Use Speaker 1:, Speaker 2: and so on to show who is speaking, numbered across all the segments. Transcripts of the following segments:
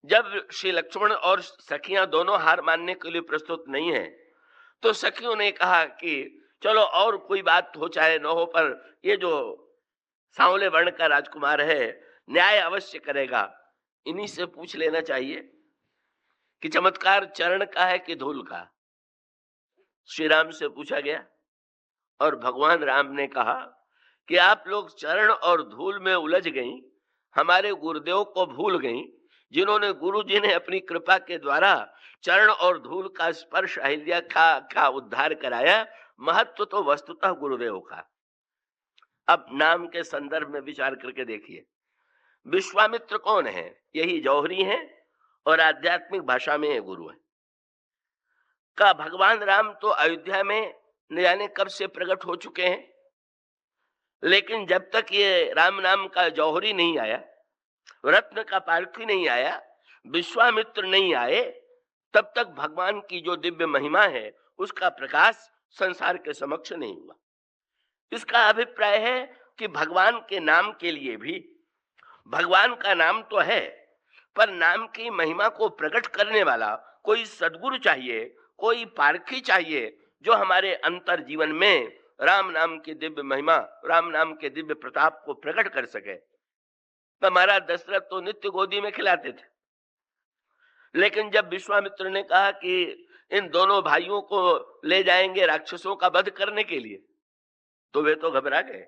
Speaker 1: जब श्री लक्ष्मण और सखियां दोनों हार मानने के लिए प्रस्तुत नहीं है, तो सखियों ने कहा कि चलो और कोई बात हो चाहे न हो, पर ये जो सांवले वर्ण का राजकुमार है न्याय अवश्य करेगा। इन्हीं से पूछ लेना चाहिए कि चमत्कार चरण का है कि धूल का। श्री राम से पूछा गया और भगवान राम ने कहा कि आप लोग चरण और धूल में उलझ गई, हमारे गुरुदेव को भूल गई, जिन्होंने गुरु जी ने अपनी कृपा के द्वारा चरण और धूल का स्पर्श अहिल्या का उद्धार कराया। महत्व तो वस्तुतः गुरुदेव का। अब नाम के संदर्भ में विचार करके देखिए, विश्वामित्र कौन है? यही जौहरी है और आध्यात्मिक भाषा में गुरु है। का भगवान राम तो अयोध्या में न जाने कब से प्रकट हो चुके हैं, लेकिन जब तक ये राम नाम का जौहरी नहीं आया, रत्न का पालकी नहीं आया, विश्वामित्र नहीं आए, तब तक भगवान की जो दिव्य महिमा है उसका प्रकाश संसार के समक्ष नहीं हुआ। इसका अभिप्राय है कि भगवान के नाम के लिए भी, भगवान का नाम तो है, पर नाम की महिमा को प्रकट करने वाला कोई सद्गुरु चाहिए, कोई पारखी चाहिए, जो हमारे अंतर जीवन में राम नाम की दिव्य महिमा, राम नाम के दिव्य प्रताप को प्रकट कर सके। हमारा दशरथ तो नित्य गोदी में खिलाते थे, लेकिन जब विश्वामित्र ने कहा कि इन दोनों भाइयों को ले जाएंगे राक्षसों का वध करने के लिए, तो वे तो घबरा गए।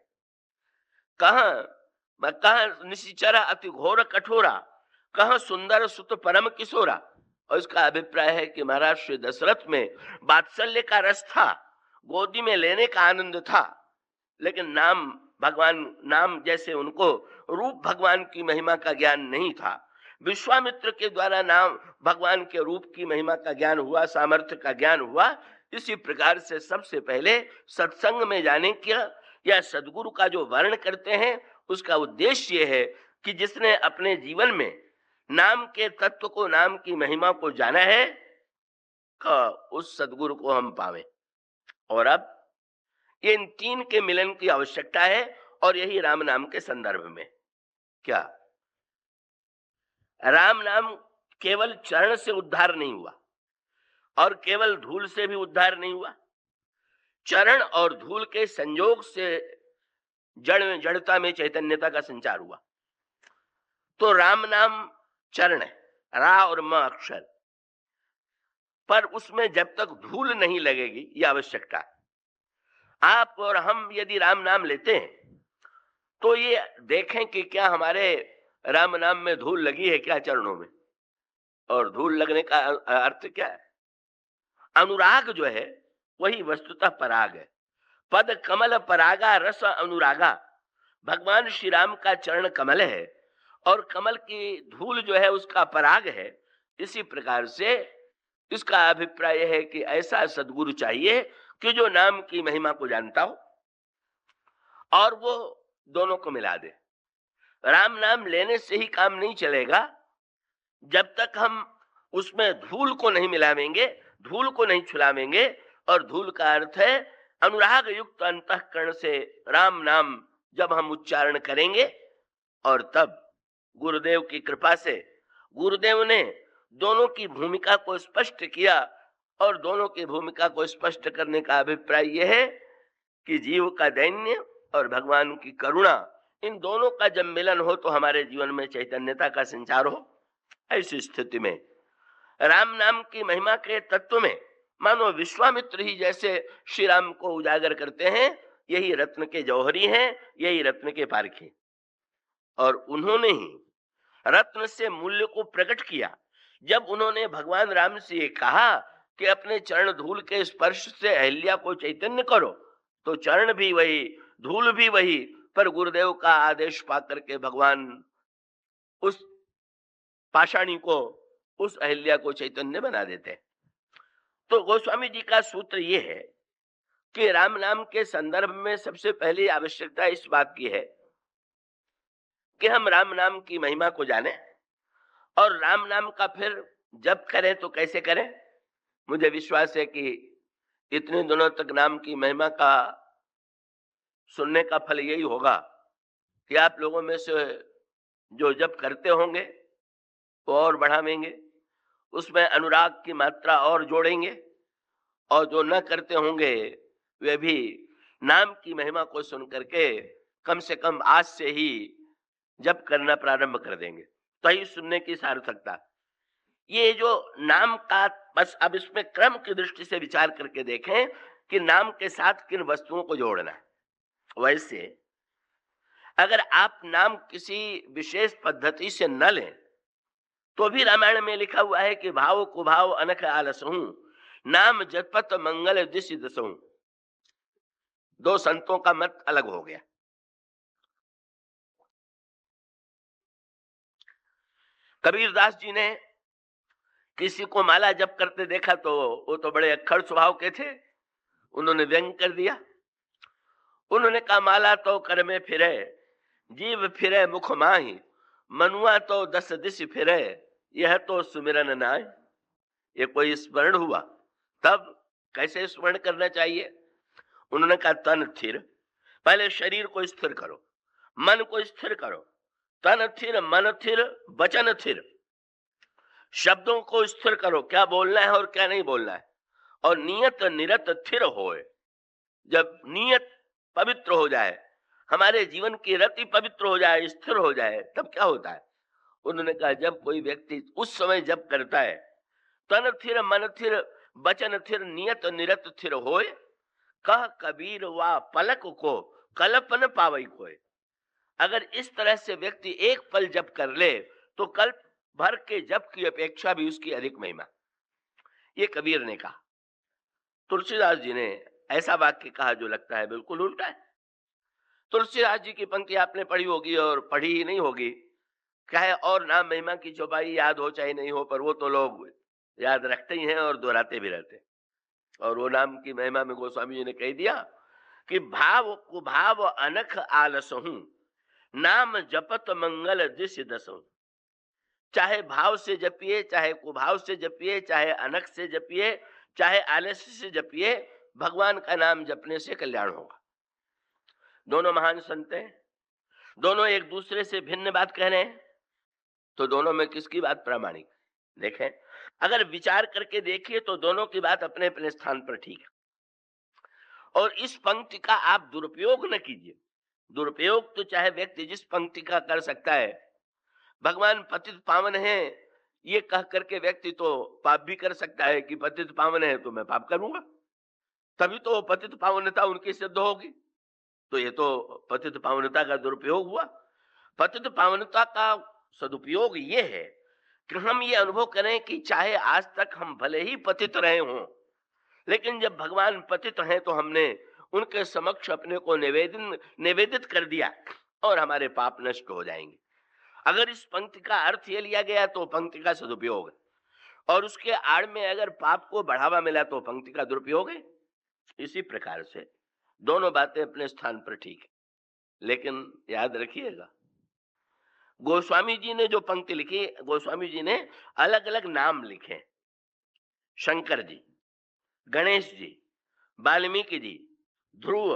Speaker 1: कहां निशिचरा अति घोर कठोरा, कहां सुंदर सुत परम किशोरा। और इसका अभिप्राय है कि महाराज श्री दशरथ में वात्सल्य का रस था, गोदी में लेने का आनंद था, लेकिन नाम भगवान नाम जैसे उनको रूप भगवान की महिमा का ज्ञान नहीं था। विश्वामित्र के द्वारा नाम भगवान के रूप की महिमा का ज्ञान हुआ, सामर्थ्य का ज्ञान हुआ। इसी प्रकार से सबसे पहले सत्संग में जाने का या सदगुरु का जो वर्ण करते हैं, उसका उद्देश्य यह है कि जिसने अपने जीवन में नाम के तत्व को, नाम की महिमा को जाना है, उस सदगुरु को हम पावे। और अब ये इन तीन के मिलन की आवश्यकता है, और यही राम नाम के संदर्भ में। क्या राम नाम केवल चरण से उद्धार नहीं हुआ और केवल धूल से भी उद्धार नहीं हुआ। चरण और धूल के संयोग से जड़ में, जड़ता में चैतन्यता का संचार हुआ। तो राम नाम चरण है, रा और म अक्षर, पर उसमें जब तक धूल नहीं लगेगी, यह आवश्यकता है। आप और हम यदि राम नाम लेते हैं तो ये देखें कि क्या हमारे राम नाम में धूल लगी है क्या चरणों में। और धूल लगने का अर्थ क्या है? अनुराग जो है वही वस्तुतः पराग है। पद कमल परागा रस अनुरागा। भगवान श्री राम का चरण कमल है और कमल की धूल जो है उसका पराग है। इसी प्रकार से इसका अभिप्राय है कि ऐसा सद्गुरु चाहिए कि जो नाम की महिमा को जानता हो और वो दोनों को मिला दे। राम नाम लेने से ही काम नहीं चलेगा जब तक हम उसमें धूल को नहीं मिलावेंगे, धूल को नहीं छुलावेंगे। और धूल का अर्थ है अनुराग युक्त अंतःकरण से राम नाम जब हम उच्चारण करेंगे, और तब गुरुदेव की कृपा से गुरुदेव ने दोनों की भूमिका को स्पष्ट किया। और दोनों की भूमिका को स्पष्ट करने का अभिप्राय यह है कि जीव का दैन्य और भगवान की करुणा, इन दोनों का जब मिलन हो तो हमारे जीवन में चैतन्यता का संचार हो। ऐसी स्थिति में राम नाम की महिमा के तत्व में मानो विश्वामित्र ही जैसे श्री राम को उजागर करते हैं, यही रत्न के जौहरी हैं, यही रत्न के पारखी। और उन्होंने ही रत्न से मूल्य को प्रकट किया। जब उन्होंने भगवान राम से ये कहा कि अपने चरण धूल के स्पर्श से अहिल्या को चैतन्य करो, तो चरण भी वही, धूल भी वही, पर गुरुदेव का आदेश पाकर के भगवान उस पाषाणी को, उस अहिल्या को चैतन्य बना देते हैं। तो गोस्वामी जी का सूत्र ये है कि राम नाम के संदर्भ में सबसे पहली आवश्यकता इस बात की है कि हम राम नाम की महिमा को जाने, और राम नाम का फिर जप करें तो कैसे करें। मुझे विश्वास है कि इतने दिनों तक नाम की महिमा का सुनने का फल यही होगा कि आप लोगों में से जो जप करते होंगे वो और बढ़ावेंगे, उसमें अनुराग की मात्रा और जोड़ेंगे, और जो न करते होंगे वे भी नाम की महिमा को सुन करके कम से कम आज से ही जप करना प्रारंभ कर देंगे। तो ही सुनने की सार्थकता। ये जो नाम का, बस अब इसमें क्रम की दृष्टि से विचार करके देखें कि नाम के साथ किन वस्तुओं को जोड़ना है। वैसे अगर आप नाम किसी विशेष पद्धति से न लें तो भी रामायण में लिखा हुआ है कि भाव कुभाव अनख आलसहूं, नाम जपत मंगल दिशि दसहूं। दो संतों का मत अलग हो गया। कबीरदास जी ने किसी को माला जप करते देखा तो वो तो बड़े अक्खड़ स्वभाव के थे, उन्होंने व्यंग कर दिया। उन्होंने कहा माला तो कर में फिरे, जीव फिरे मुख माही, मनुआ तो दस दिश फिरे, यह तो सुमिरन नाय। ये कोई स्मरण हुआ? तब कैसे स्मरण करना चाहिए? उन्होंने कहा तन स्थिर, पहले शरीर को स्थिर करो, मन को स्थिर करो। तन स्थिर, मन स्थिर, वचन स्थिर। शब्दों को स्थिर करो, क्या बोलना है और क्या नहीं बोलना है। और नियत निरत स्थिर होए। जब नियत पवित्र हो जाए, हमारे जीवन की रति पवित्र हो जाए, स्थिर हो जाए, तब क्या होता है? उन्होंने कहा जब कोई व्यक्ति उस समय जब करता है, तन स्थिर, मन स्थिर, वचन स्थिर, नियत निरत स्थिर होए, कह कबीर वा पलक को कल्पन पावई कोय। अगर इस तरह से व्यक्ति एक पल जप कर ले तो कल्प भर के जप की अपेक्षा भी उसकी अधिक महिमा। ये कबीर ने कहा। तुलसीदास जी ने ऐसा वाक्य कहा जो लगता है बिल्कुल उल्टा है। तुलसीदास जी की पंक्ति आपने पढ़ी होगी और पढ़ी ही नहीं होगी, चाहे और नाम महिमा की चौपाई याद हो चाहे नहीं हो, पर वो तो लोग याद रखते ही हैं और दोहराते भी रहते हैं। और वो नाम की महिमा में गोस्वामी जी ने कह दिया कि भाव कुभाव अनख आलसहूं, नाम जपत मंगल दिश दसहूं। चाहे भाव से जपिए, चाहे कुभाव से जपिए, चाहे अनख से जपिए, चाहे आलस्य से जपिए, भगवान का नाम जपने से कल्याण होगा। दोनों महान संत हैं, दोनों एक दूसरे से भिन्न बात कह रहे हैं, तो दोनों में किसकी बात प्रामाणिक? देखें, अगर विचार करके देखिए तो दोनों की बात अपने अपने स्थान पर ठीक है। और इस पंक्ति का आप दुरुपयोग न कीजिए। दुरुपयोग तो चाहे व्यक्ति जिस पंक्ति का कर सकता है। भगवान पतित पावन है ये कह करके व्यक्ति तो पाप भी कर सकता है कि पतित पावन है तो मैं पाप करूंगा, तभी तो पतित पावनता उनकी सिद्ध होगी। तो ये तो पतित पावनता का दुरुपयोग हुआ। पतित पावनता का सदुपयोग ये है कि हम ये अनुभव करें कि चाहे आज तक हम भले ही पतित रहे हों, लेकिन जब भगवान पतित हैं तो हमने उनके समक्ष अपने को निवेदित कर दिया और हमारे पाप नष्ट हो जाएंगे। अगर इस पंक्ति का अर्थ ये लिया गया तो पंक्ति का सदुपयोग है, और उसके आड़ में अगर पाप को बढ़ावा मिला तो पंक्ति का दुरुपयोग है। इसी प्रकार से दोनों बातें अपने स्थान पर ठीक है, लेकिन याद रखिएगा गोस्वामी जी ने जो पंक्ति लिखी, गोस्वामी जी ने अलग अलग नाम लिखे। शंकर जी, गणेश जी, वाल्मीकि जी, ध्रुव,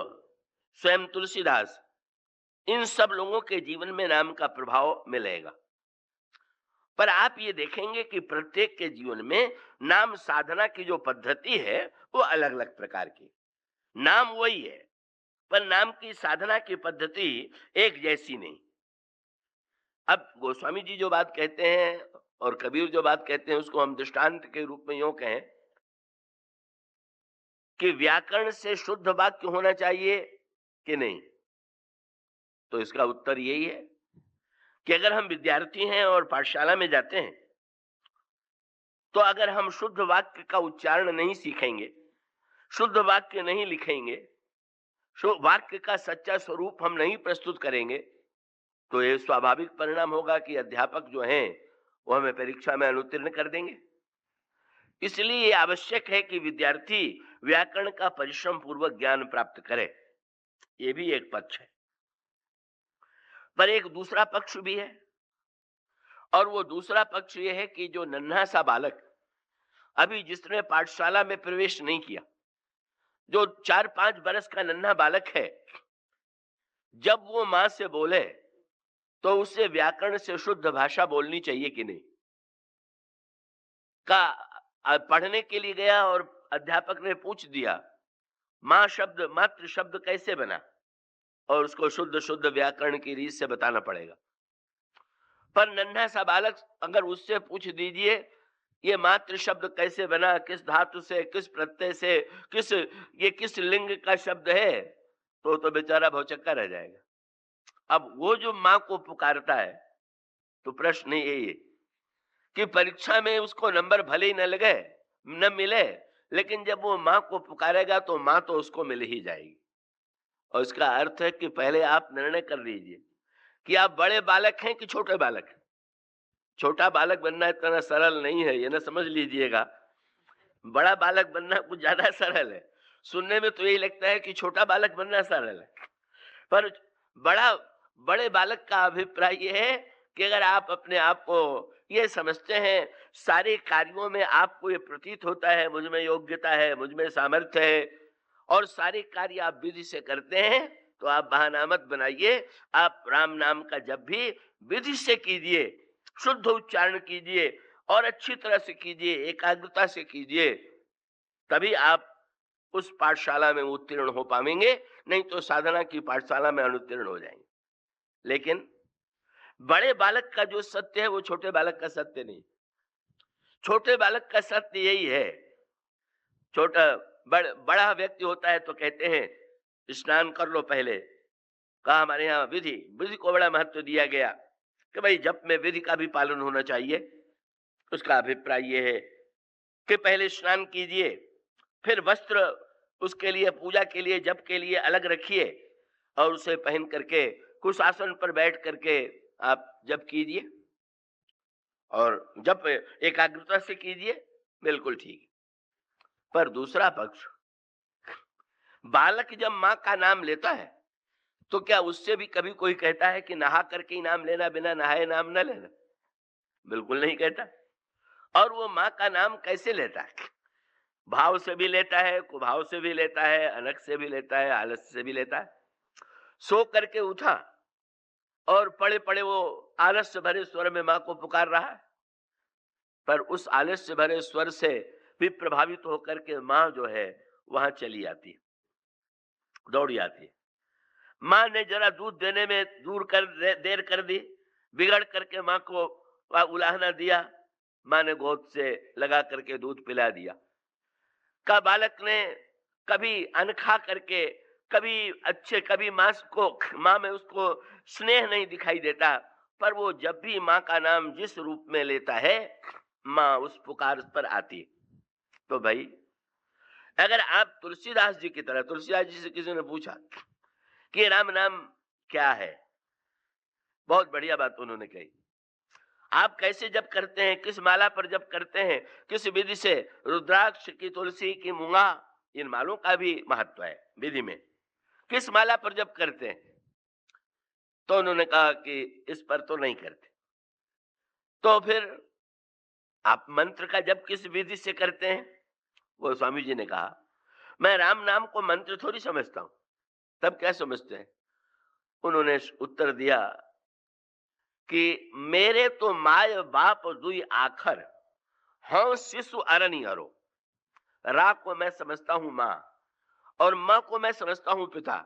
Speaker 1: स्वयं तुलसीदास, इन सब लोगों के जीवन में नाम का प्रभाव मिलेगा। पर आप ये देखेंगे कि प्रत्येक के जीवन में नाम साधना की जो पद्धति है वो अलग अलग प्रकार की। नाम वही है पर नाम की साधना की पद्धति एक जैसी नहीं। अब गोस्वामी जी जो बात कहते हैं और कबीर जो बात कहते हैं उसको हम दृष्टांत के रूप में यूं कहें कि व्याकरण से शुद्ध वाक्य होना चाहिए कि नहीं, तो इसका उत्तर यही है कि अगर हम विद्यार्थी हैं और पाठशाला में जाते हैं तो अगर हम शुद्ध वाक्य का उच्चारण नहीं सीखेंगे, शुद्ध वाक्य नहीं लिखेंगे, वाक्य का सच्चा स्वरूप हम नहीं प्रस्तुत करेंगे, तो ये स्वाभाविक परिणाम होगा कि अध्यापक जो हैं वो हमें परीक्षा में अनुत्तीर्ण कर देंगे। इसलिए ये आवश्यक है कि विद्यार्थी व्याकरण का परिश्रम पूर्वक ज्ञान प्राप्त करे। ये भी एक पक्ष है, पर एक दूसरा पक्ष भी है, और वो दूसरा पक्ष ये है कि जो नन्हा सा बालक अभी जिसने पाठशाला में प्रवेश नहीं किया, जो 4-5 बरस का नन्हा बालक है, जब वो मां से बोले तो उसे व्याकरण से शुद्ध भाषा बोलनी चाहिए कि नहीं? का पढ़ने के लिए गया और अध्यापक ने पूछ दिया माँ शब्द मातृ शब्द कैसे बना, और उसको शुद्ध शुद्ध व्याकरण की रीत से बताना पड़ेगा। पर नन्हा सा बालक अगर उससे पूछ दीजिए ये मातृ शब्द कैसे बना, किस धातु से, किस प्रत्यय से, किस लिंग का शब्द है, तो बेचारा भौचक्का रह जाएगा। अब वो जो माँ को पुकारता है, तो प्रश्न यही है कि परीक्षा में उसको नंबर भले ही न लगे, न मिले, लेकिन जब वो माँ को पुकारेगा तो माँ तो उसको मिल ही जाएगी। और इसका अर्थ है कि पहले आप निर्णय कर लीजिए कि आप बड़े बालक हैं कि छोटे बालक हैं। छोटा बालक बनना इतना सरल नहीं है, ये ना समझ लीजिएगा। बड़ा बालक बनना कुछ ज्यादा सरल है। सुनने में तो यही लगता है कि छोटा बालक बनना सरल है, पर बड़े बालक का अभिप्राय ये है कि अगर आप अपने आप को ये समझते हैं, सारे कार्यों में आपको ये प्रतीत होता है मुझ में योग्यता है, मुझ में सामर्थ्य है, और सारे कार्य आप विधि से करते हैं, तो आप बहाना मत बनाइए। आप राम नाम का जब भी विधि से कीजिए, शुद्ध उच्चारण कीजिए और अच्छी तरह से कीजिए, एकाग्रता से कीजिए, तभी आप उस पाठशाला में उत्तीर्ण हो पाएंगे। नहीं तो साधना की पाठशाला में अनुत्तीर्ण हो जाएंगे। लेकिन बड़े बालक का जो सत्य है वो छोटे बालक का सत्य नहीं। छोटे बालक का सत्य यही है, बड़ा व्यक्ति होता है तो कहते हैं स्नान कर लो पहले। कहा हमारे यहाँ विधि को बड़ा महत्व दिया गया कि भाई जप में विधि का भी पालन होना चाहिए। उसका अभिप्राय ये है कि पहले स्नान कीजिए, फिर वस्त्र उसके लिए, पूजा के लिए, जप के लिए अलग रखिए, और उसे पहन करके कुछ आसन पर बैठ करके आप जप कीजिए, और जप एकाग्रता से कीजिए, बिल्कुल ठीक। पर दूसरा पक्ष, बालक जब माँ का नाम लेता है तो क्या उससे भी कभी कोई कहता है कि नहा करके ही नाम लेना, बिना नहाए नाम न लेना? बिल्कुल नहीं कहता। और वो माँ का नाम कैसे लेता है? भाव से भी लेता है, कुभाव से भी लेता है, अनक से भी लेता है, आलस से भी लेता है। सो करके उठा और पड़े पड़े वो आलस से भरे स्वर में माँ को पुकार रहा है, पर उस आलस से भरे स्वर से भी प्रभावित होकर के माँ जो है वहां चली आती है, दौड़ी आती है। माँ ने जरा दूध देने में देर कर दी, बिगड़ करके माँ को उलाहना दिया, माँ ने गोद से लगा करके दूध पिला दिया। का बालक ने कभी अनखा करके, कभी माँ में उसको स्नेह नहीं दिखाई देता, पर वो जब भी माँ का नाम जिस रूप में लेता है, माँ उस पुकार पर आती है। तो भाई अगर आप तुलसीदास जी की तरह, तुलसीदास जी से किसी ने पूछा कि राम नाम क्या है, बहुत बढ़िया बात उन्होंने कही। आप कैसे जप करते हैं, किस माला पर जप करते हैं, किस विधि से, रुद्राक्ष की, तुलसी की, मूंगा, इन मालों का भी महत्व है विधि में, किस माला पर जप करते हैं? तो उन्होंने कहा कि इस पर तो नहीं करते। तो फिर आप मंत्र का जप किस विधि से करते हैं? वो स्वामी जी ने कहा मैं राम नाम को मंत्र थोड़ी समझता हूं। तब क्या समझते हैं? उन्होंने उत्तर दिया कि मेरे तो माय बाप दुई आखर, हाँ शिशु अरनी हरो। रा को मैं समझता हूं माँ, और माँ को मैं समझता हूं पिता।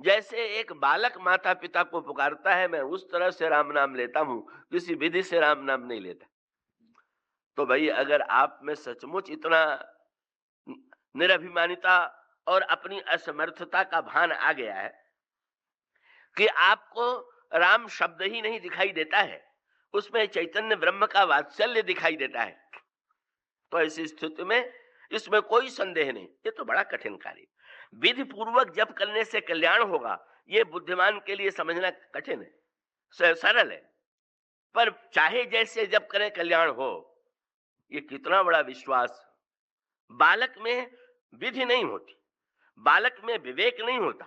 Speaker 1: जैसे एक बालक माता पिता को पुकारता है, मैं उस तरह से राम नाम लेता हूं, किसी विधि से राम नाम नहीं लेता। तो भाई अगर आप में सचमुच इतना निरभिमानिता और अपनी असमर्थता का भान आ गया है कि आपको राम शब्द ही नहीं दिखाई देता है, उसमें चैतन्य ब्रह्म का वात्सल्य दिखाई देता है, तो ऐसी स्थिति में इसमें कोई संदेह नहीं, ये तो बड़ा कठिन कार्य। विधि पूर्वक जप करने से कल्याण होगा, ये बुद्धिमान के लिए समझना कठिन है, सरल है, पर चाहे जैसे जप करें कल्याण हो, ये कितना बड़ा विश्वास। बालक में विधि नहीं होती, बालक में विवेक नहीं होता,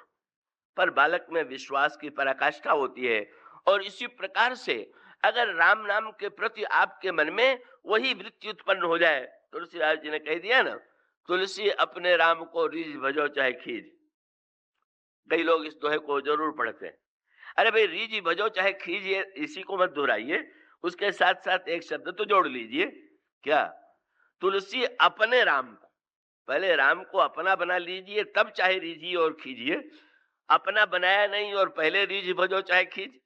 Speaker 1: पर बालक में विश्वास की पराकाष्ठा होती है। और इसी प्रकार से अगर राम नाम के प्रति आपके मन में वही वृत्ति उत्पन्न हो जाए, तुलसीदास जी ने कह दिया ना, तुलसी अपने राम को रीझ भजो चाहे खींच। कई लोग इस दोहे को जरूर पढ़ते हैं। अरे भाई रीझ भजो चाहे खींचिए, इसी को मत दोहराइए, उसके साथ साथ एक शब्द तो जोड़ लीजिए। क्या तुलसी अपने राम को, पहले राम को अपना बना लीजिए, तब चाहे रीझिए और खींचिए। अपना बनाया नहीं और पहले रीझ भजो चाहे खींच।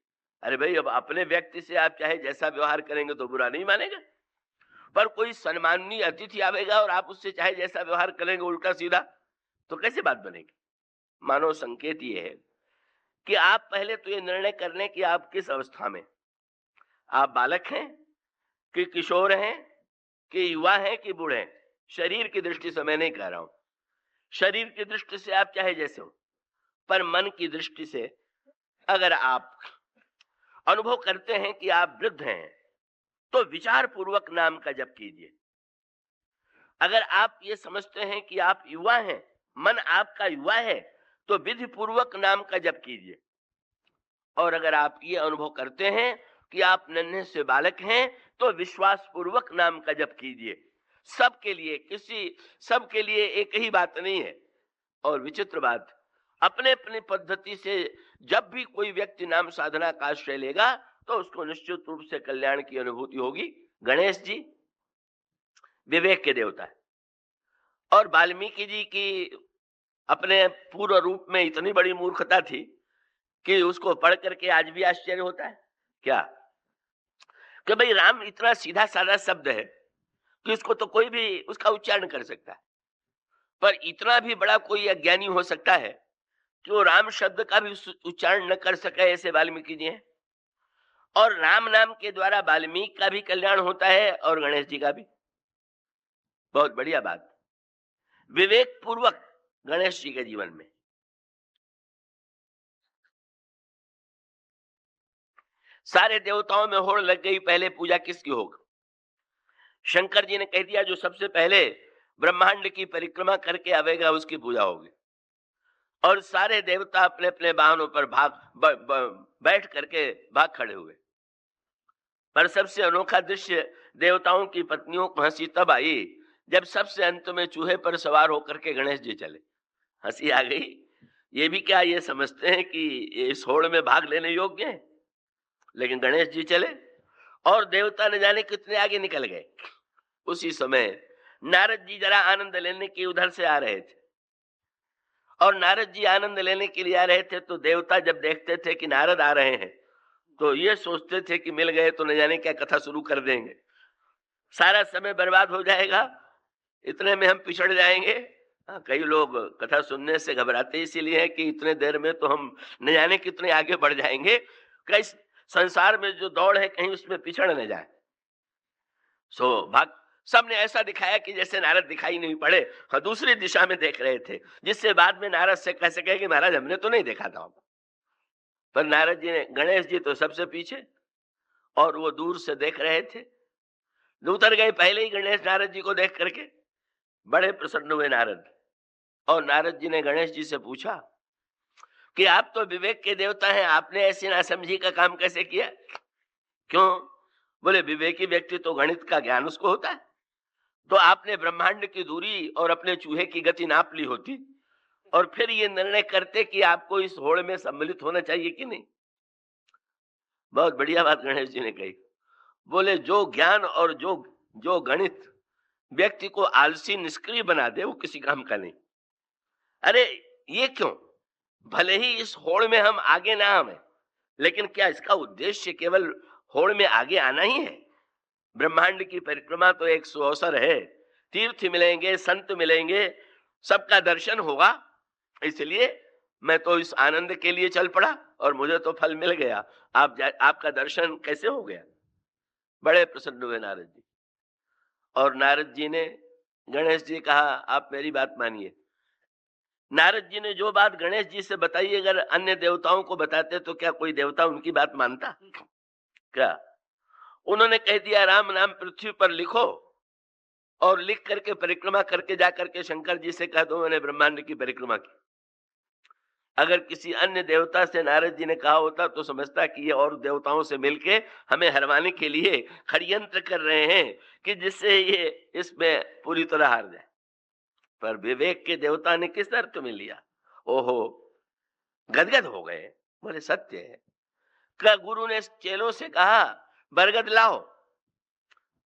Speaker 1: अरे भाई, अब अपने व्यक्ति से आप चाहे जैसा व्यवहार करेंगे तो बुरा नहीं मानेगा, पर कोई सम्माननीय अतिथि आवेगा और आप उससे चाहे जैसा व्यवहार करेंगे उल्टा सीधा, तो कैसे बात बनेगी? मानो संकेत ये है कि आप पहले तो ये निर्णय कर लें कि आप किस अवस्था में, आप बालक हैं कि किशोर हैं कि युवा हैं कि बूढ़े हैं। शरीर की दृष्टि से मैं नहीं कह रहा हूं, शरीर की दृष्टि से आप चाहे जैसे हो, पर मन की दृष्टि से अगर आप अनुभव करते हैं कि आप वृद्ध हैं तो विचार पूर्वक नाम का जप कीजिए। अगर आप ये समझते हैं कि आप युवा हैं, मन आपका युवा है, तो विधि पूर्वक नाम का जप कीजिए। और अगर आप ये अनुभव करते हैं कि आप नन्हे से बालक हैं, तो विश्वास पूर्वक नाम का जप कीजिए। सबके लिए एक ही बात नहीं है। और विचित्र बात, अपने अपनी पद्धति से जब भी कोई व्यक्ति नाम साधना का आश्रय लेगा तो उसको निश्चित रूप से कल्याण की अनुभूति होगी। गणेश जी विवेक के देवता है, और वाल्मीकि जी की अपने पूर्व रूप में इतनी बड़ी मूर्खता थी कि उसको पढ़ करके आज भी आश्चर्य होता है क्या, कि भाई राम इतना सीधा साधा शब्द है कि उसको तो कोई भी उसका उच्चारण कर सकता है, पर इतना भी बड़ा कोई अज्ञानी हो सकता है कि वो राम शब्द का भी उच्चारण न कर सके, ऐसे वाल्मीकि जी हैं। और राम नाम के द्वारा वाल्मीकि का भी कल्याण होता है और गणेश जी का भी। बहुत बढ़िया बात, विवेक पूर्वक गणेश जी के जीवन में सारे देवताओं में होड़ लग गई, पहले पूजा किसकी होगी? शंकर जी ने कह दिया जो सबसे पहले ब्रह्मांड की परिक्रमा करके आवेगा उसकी पूजा होगी। और सारे देवता अपने अपने वाहनों पर बैठ करके भाग खड़े हुए। पर सबसे अनोखा दृश्य देवताओं की पत्नियों को हंसी तब आई जब सबसे अंत में चूहे पर सवार होकर के गणेश जी चले। हंसी आ गई, ये भी क्या ये समझते हैं कि इस होड़ में भाग लेने योग्य है? लेकिन गणेश जी चले और देवता न जाने कितने आगे निकल गए। उसी समय नारद जी जरा आनंद लेने के उधर से आ रहे थे, और नारद जी आनंद लेने के लिए आ रहे थे तो देवता जब देखते थे कि नारद आ रहे हैं तो ये सोचते थे कि मिल गए तो न जाने क्या कथा शुरू कर देंगे, सारा समय बर्बाद हो जाएगा, इतने में हम पिछड़ जाएंगे। कई लोग कथा सुनने से घबराते इसीलिए है कि इतने देर में तो हम न जाने कितने आगे बढ़ जाएंगे, कई संसार में जो दौड़ है कहीं उसमें पिछड़ न जाए। भाग सबने ऐसा दिखाया कि जैसे नारद दिखाई नहीं पड़े, हाँ दूसरी दिशा में देख रहे थे, जिससे बाद में नारद से कह सके कि महाराज हमने तो नहीं देखा था। पर नारद जी ने, गणेश जी तो सबसे पीछे और वो दूर से देख रहे थे। उतर गए पहले ही गणेश नारद जी को देख करके, बड़े प्रसन्न हुए नारद। और नारद जी ने गणेश जी से पूछा कि आप तो विवेक के देवता हैं, आपने ऐसी नासमझी का काम कैसे किया? क्यों? बोले विवेकी व्यक्ति तो गणित का ज्ञान उसको होता है, तो आपने ब्रह्मांड की दूरी और अपने चूहे की गति नाप ली होती और फिर ये निर्णय करते कि आपको इस होड़ में सम्मिलित होना चाहिए कि नहीं। बहुत बढ़िया बात गणेश जी ने कही। बोले जो ज्ञान और जो गणित व्यक्ति को आलसी निष्क्रिय बना दे वो किसी काम का नहीं। अरे ये क्यों? भले ही इस होड़ में हम आगे ना आवे, लेकिन क्या इसका उद्देश्य केवल होड़ में आगे आना ही है? ब्रह्मांड की परिक्रमा तो एक सुअवसर है, तीर्थ मिलेंगे, संत मिलेंगे, सबका दर्शन होगा, इसलिए मैं तो इस आनंद के लिए चल पड़ा और मुझे तो फल मिल गया। आपका दर्शन कैसे हो गया? बड़े प्रसन्न हुए नारद जी। और नारद जी ने गणेश जी कहा आप मेरी बात मानिए। नारद जी ने जो बात गणेश जी से बताई अगर अन्य देवताओं को बताते तो क्या कोई देवता उनकी बात मानता क्या? उन्होंने कह दिया राम नाम पृथ्वी पर लिखो और लिख करके परिक्रमा करके जा करके शंकर जी से कह दो मैंने ब्रह्मांड की परिक्रमा की। अगर किसी अन्य देवता से नारद जी ने कहा होता तो समझता कि ये और देवताओं से मिलके हमें हरवाने के लिए षड्यंत्र कर रहे हैं कि जिससे ये इसमें पूरी तरह हार जाए। पर विवेक के देवता ने किस अर्थ में लिया? ओहो, गदगद हो गए, बोले सत्य है। क्या गुरु ने चेलों से कहा बरगद लाओ,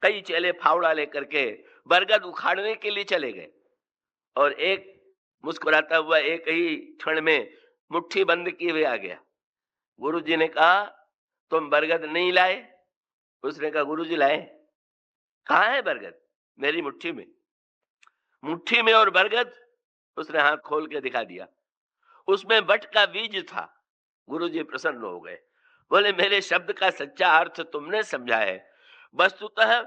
Speaker 1: कई चेले फावड़ा लेकर के बरगद उखाड़ने के लिए चले गए और एक मुस्कुराता हुआ एक ही क्षण में मुट्ठी बंद किए हुए आ गया। गुरुजी ने कहा, तुम बरगद नहीं लाए? उसने कहा, गुरुजी लाए। कहाँ है बरगद? मेरी मुट्ठी में। मुट्ठी में और बरगद? उसने हाथ खोल के दिखा दिया। उसमें बट का बीज था। गुरुजी प्रसन्न हो गए, बोले, मेरे शब्द का सच्चा अर्थ तुमने समझा है। वस्तुतः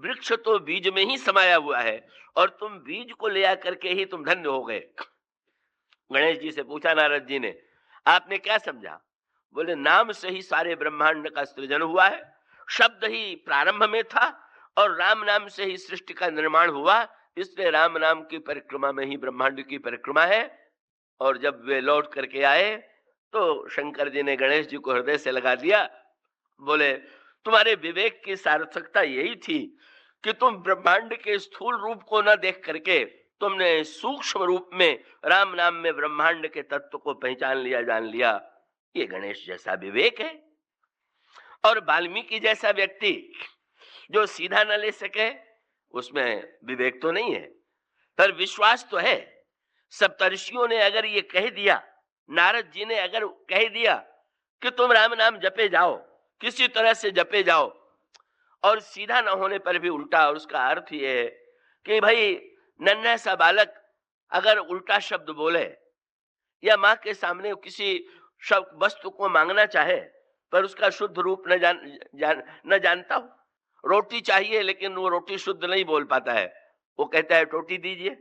Speaker 1: वृक्ष तो बीज में ही समाया हुआ है और तुम बीज को ले आकर के ही तुम धन्य हो गए। गणेश जी से पूछा नारद जी ने, आपने क्या समझा? बोले, नाम से ही सारे ब्रह्मांड का सृजन हुआ है, शब्द ही प्रारंभ में था और राम नाम से ही सृष्टि का निर्माण हुआ, इसलिए राम नाम की परिक्रमा में ही ब्रह्मांड की परिक्रमा है। और जब वे लौट करके आए तो शंकर जी ने गणेश जी को हृदय से लगा दिया। बोले, तुम्हारे विवेक की सार्थकता यही थी कि तुम ब्रह्मांड के स्थूल रूप को न देख करके तुमने सूक्ष्म रूप में राम नाम में ब्रह्मांड के तत्व को पहचान लिया, जान लिया। ये गणेश जैसा विवेक है। और वाल्मीकि जैसा व्यक्ति जो सीधा न ले सके, उसमें विवेक तो नहीं है, पर विश्वास तो है। सप्तर्षियों ने अगर ये कह दिया, नारद जी ने अगर कह दिया कि तुम राम नाम जपे जाओ, किसी तरह से जपे जाओ, और सीधा न होने पर भी उल्टा, और उसका अर्थ ये है कि भाई नन्हा सा बालक अगर उल्टा शब्द बोले या माँ के सामने किसी शब्द वस्तु को मांगना चाहे पर उसका शुद्ध रूप न जानता हो, रोटी चाहिए लेकिन वो रोटी शुद्ध नहीं बोल पाता है, वो कहता है टोटी दीजिए,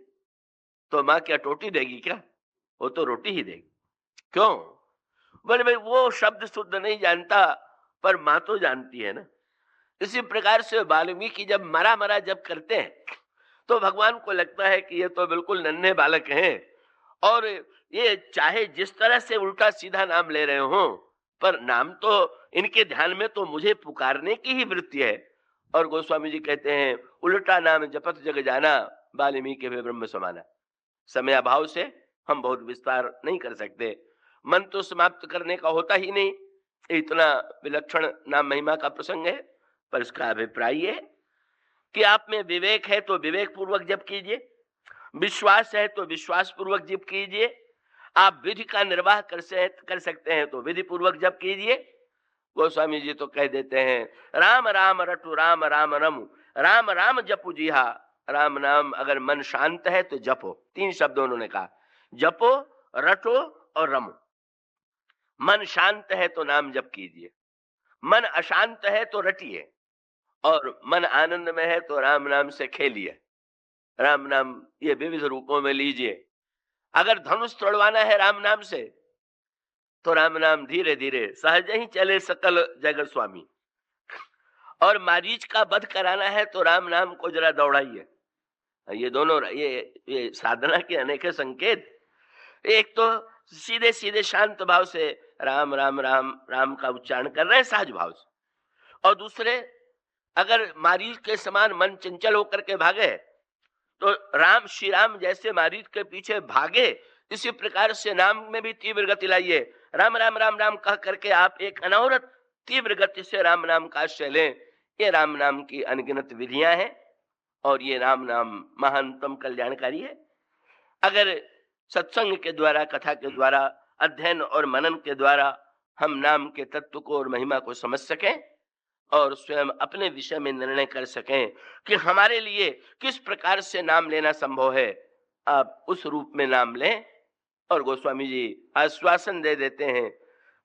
Speaker 1: तो माँ क्या टोटी देगी क्या? वो तो रोटी ही देगी। क्यों? बोले, भाई वो शब्द शुद्ध नहीं जानता पर माँ तो जानती है ना। इसी प्रकार से वाल्मीकि जब मरा जब करते हैं तो भगवान को लगता है कि ये तो बिल्कुल नन्हे बालक हैं और ये चाहे जिस तरह से उल्टा सीधा नाम ले रहे हो, पर नाम तो इनके ध्यान में तो मुझे पुकारने की ही वृत्ति है। और गोस्वामी जी कहते हैं, उल्टा नाम जपत जग जाना, वाल्मीकि में ब्रह्म समाना। समय अभाव से हम बहुत विस्तार नहीं कर सकते, मन तो समाप्त करने का होता ही नहीं, इतना विलक्षण नाम महिमा का प्रसंग है। पर इसका अभिप्राय है कि आप में विवेक है तो विवेक पूर्वक जप कीजिए, विश्वास है तो विश्वास पूर्वक जप कीजिए, आप विधि का निर्वाह कर सकते हैं तो विधि पूर्वक जप कीजिए। गोस्वामी जी तो कह देते हैं, राम राम रटु राम राम रमु, राम राम जपु जिहा। राम नाम अगर मन शांत है तो जपो। 3 शब्द उन्होंने कहा, जपो, रटो और रमो। मन शांत है तो नाम जप कीजिए, मन अशांत है तो रटिए, और मन आनंद में है तो राम नाम से खेलिए। राम नाम ये विविध रूपों में लीजिए। अगर धनुष तोड़वाना है राम नाम से तो राम नाम धीरे धीरे सहज ही चले सकल जगत स्वामी, और मारीच का वध कराना है तो राम नाम को जरा दौड़ाइए। ये दोनों ये साधना के अनेक संकेत। एक तो सीधे सीधे शांत भाव से राम राम राम राम का उच्चारण कर रहे हैं सहज भाव से, और दूसरे अगर मारीच के समान मन चंचल होकर के भागे तो राम श्री राम जैसे मारीच के पीछे भागे, इसी प्रकार से नाम में भी तीव्र गति लाइए। राम राम राम राम कह करके आप एक अनवरत तीव्र गति से राम नाम का आश्रय लें। ये राम नाम की अनगिनत विधियां हैं और ये राम नाम महानतम कल्याणकारी है। अगर सत्संग के द्वारा, कथा के द्वारा, अध्ययन और मनन के द्वारा हम नाम के तत्व को और महिमा को समझ सकें और स्वयं अपने विषय में निर्णय कर सकें कि हमारे लिए किस प्रकार से नाम लेना संभव है, आप उस रूप में नाम लें। और गोस्वामी जी आश्वासन दे देते हैं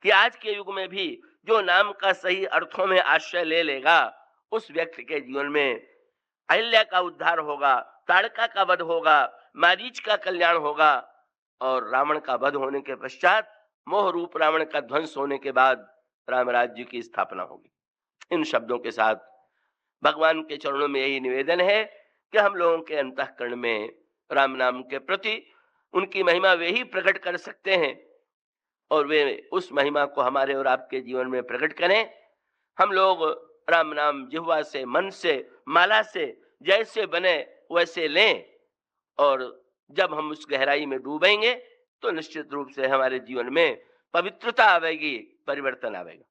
Speaker 1: कि आज के युग में भी जो नाम का सही अर्थों में आश्रय ले लेगा, उस व्यक्ति के जीवन में अहिल्या का उद्धार होगा, ताड़का का वध होगा, मारीच का कल्याण होगा, और रावण का वध होने के पश्चात मोह रूप रावण का ध्वंस होने के बाद राम राज्य की स्थापना होगी। इन शब्दों के साथ भगवान के चरणों में यही निवेदन है कि हम लोगों के अंतःकरण में राम नाम के प्रति उनकी महिमा वे ही प्रकट कर सकते हैं, और वे उस महिमा को हमारे और आपके जीवन में प्रकट करें। हम लोग राम नाम जिह्वा से, मन से, माला से जैसे बने वैसे लें, और जब हम उस गहराई में डूबेंगे तो निश्चित रूप से हमारे जीवन में पवित्रता आवेगी, परिवर्तन आवेगा।